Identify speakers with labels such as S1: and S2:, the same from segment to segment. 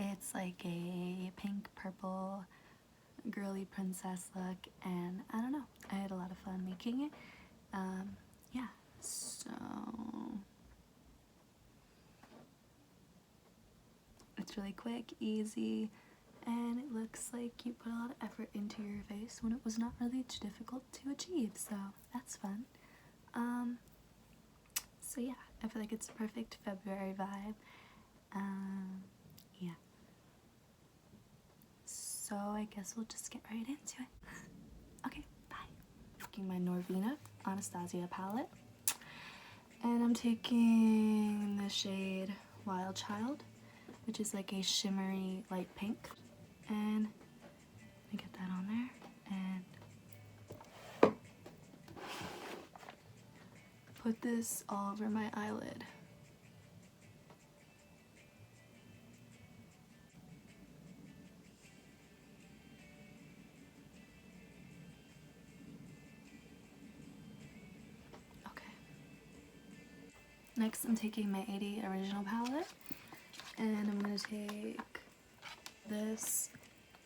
S1: It's like a pink, purple, girly princess look, and I don't know, I had a lot of fun making it. Yeah, so it's really quick, easy, and it looks like you put a lot of effort into your face when it was not really too difficult to achieve, so that's fun. So yeah, I feel like it's a perfect February vibe. Yeah. So I guess we'll just get right into it. Okay, bye. Taking my Norvina Anastasia palette, and I'm taking the shade Wild Child, which is like a shimmery light pink, and I get that on there, and put this all over my eyelid. Okay. Next I'm taking my 80 original palette, and I'm going to take this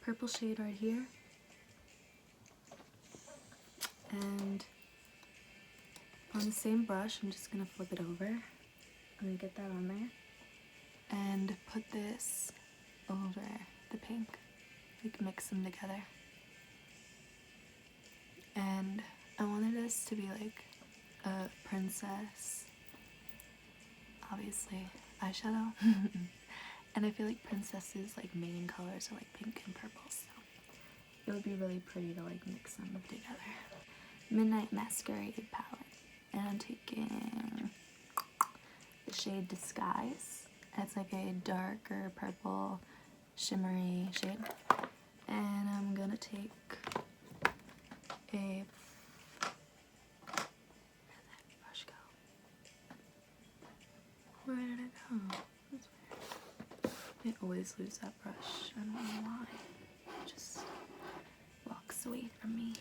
S1: purple shade right here, and on the same brush I'm just going to flip it over. I'm going to get that on there and put this over the pink, like mix them together. And I wanted this to be like a princess, obviously, eyeshadow. And I feel like princesses' like main colors are like pink and purple, so it would be really pretty to like mix them together. Midnight Masquerade palette, and I'm taking the shade Disguise. It's like a darker purple shimmery shade, and I'm gonna take a, where did that brush go? Where did it go? That's weird. I always lose that brush. I don't know why. It just walks away from me.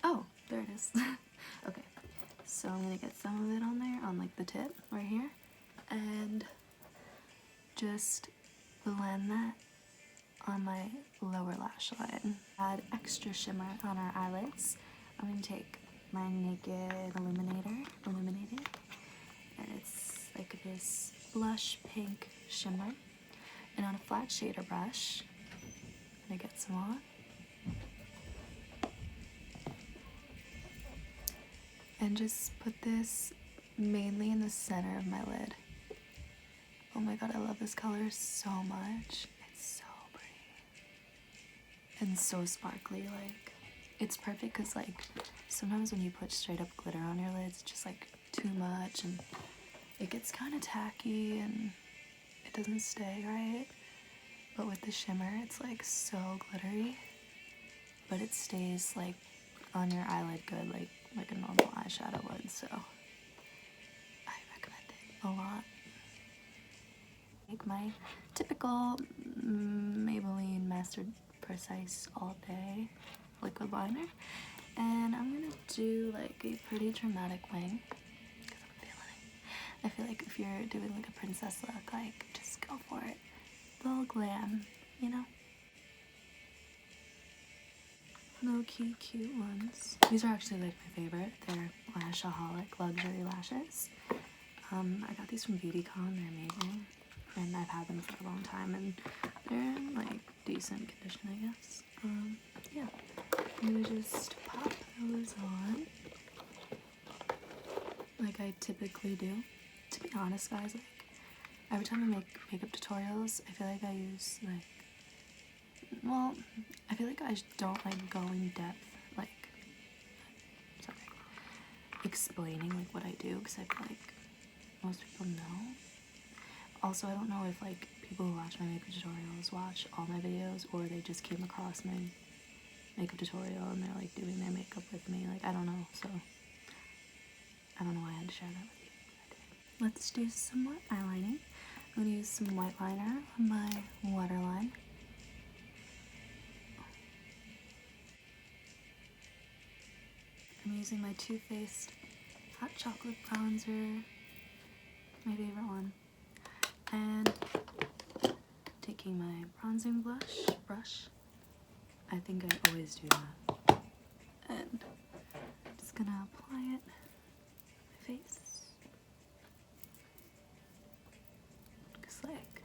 S1: Oh, there it is. Okay, so I'm gonna get some of it on there, on like the tip right here, and just blend that on my lower lash line. Add extra shimmer on our eyelids. I'm gonna take my Naked Illuminated, and it's like this blush pink shimmer, and on a flat shader brush, I'm gonna get some on. And just put this mainly in the center of my lid. Oh my god, I love this color so much. It's so pretty. And so sparkly, like, it's perfect because like, sometimes when you put straight up glitter on your lids, it's just like too much and it gets kind of tacky and it doesn't stay right. But with the shimmer, it's like so glittery, but it stays like on your eyelid good, like a normal eyeshadow would, so I recommend it a lot. Make my typical Maybelline Master Precise All Day liquid liner, and I'm gonna do like a pretty dramatic wing because I'm feeling it. I feel like if you're doing like a princess look, like just go for it. A little glam, you know? No cute ones. These are actually like my favorite. They're Lashaholic Luxury Lashes. I got these from BeautyCon. They're amazing, and I've had them for a long time, and they're in like decent condition, I guess. Yeah, I'm gonna just pop those on like I typically do. To be honest, guys, like every time I make makeup tutorials, I feel like I use like, well, I feel like I don't like go in depth, like, sorry, explaining like what I do, because I feel like most people know. Also, I don't know if like people who watch my makeup tutorials watch all my videos, or they just came across my makeup tutorial and they're like doing their makeup with me. Like, I don't know, so I don't know why I had to share that with you. Let's do some more eyelining. I'm gonna use some white liner on my waterline. I'm using my Too Faced Hot Chocolate Bronzer, my favorite one. And taking my bronzing brush. I think I always do that. And I'm just gonna apply it on my face. Cause like,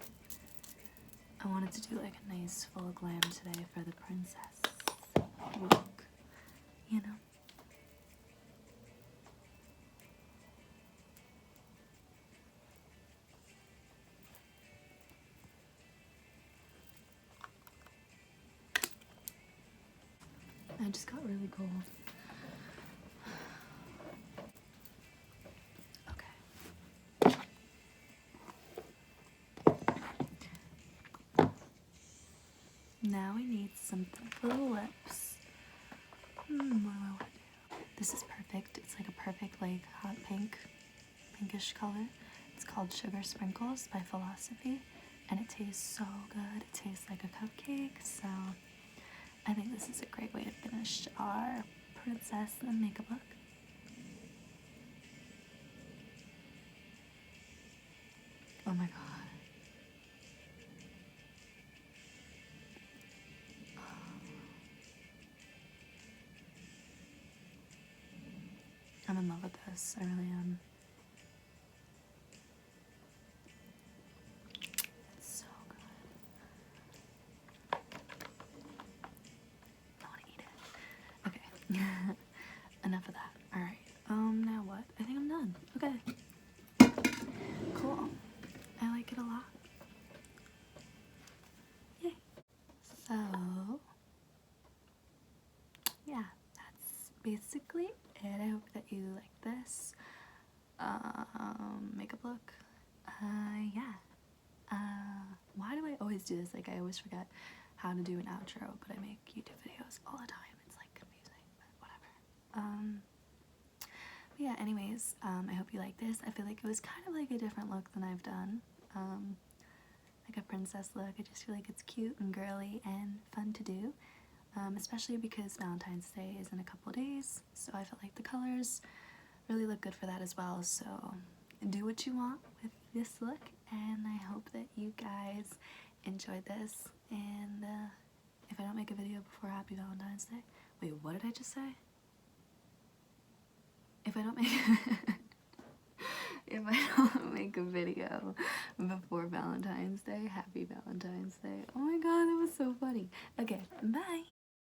S1: I wanted to do like a nice full glam today for the princess look, you know? I just got really cold. Okay. Now we need something for the lips. What do I want to do? This is perfect. It's like a perfect like hot pinkish color. It's called Sugar Sprinkles by Philosophy, and it tastes so good. It tastes like a cupcake, so I think this is a great way to finish our princess makeup look. Oh my god. I'm in love with this. I really am. It's so good. I want to eat it. Okay. Enough of that. Alright. Now what? I think I'm done. Okay. Cool. I like it a lot. Yay. So, yeah, that's basically it. I hope that you like this makeup look. Yeah. Why do I always do this? Like, I always forget how to do an outro, but I make YouTube videos all the time. It's like confusing, but whatever. But yeah, anyways, I hope you like this. I feel like it was kind of like a different look than I've done. Like a princess look. I just feel like it's cute and girly and fun to do. Especially because Valentine's Day is in a couple days, so I felt like the colors really look good for that as well. So do what you want with this look, and I hope that you guys enjoyed this. And if I don't make a video before Happy Valentine's Day, wait, what did I just say? If I don't make if I don't make a video before Valentine's Day, Happy Valentine's Day. Oh my god, that was so funny. Okay, bye.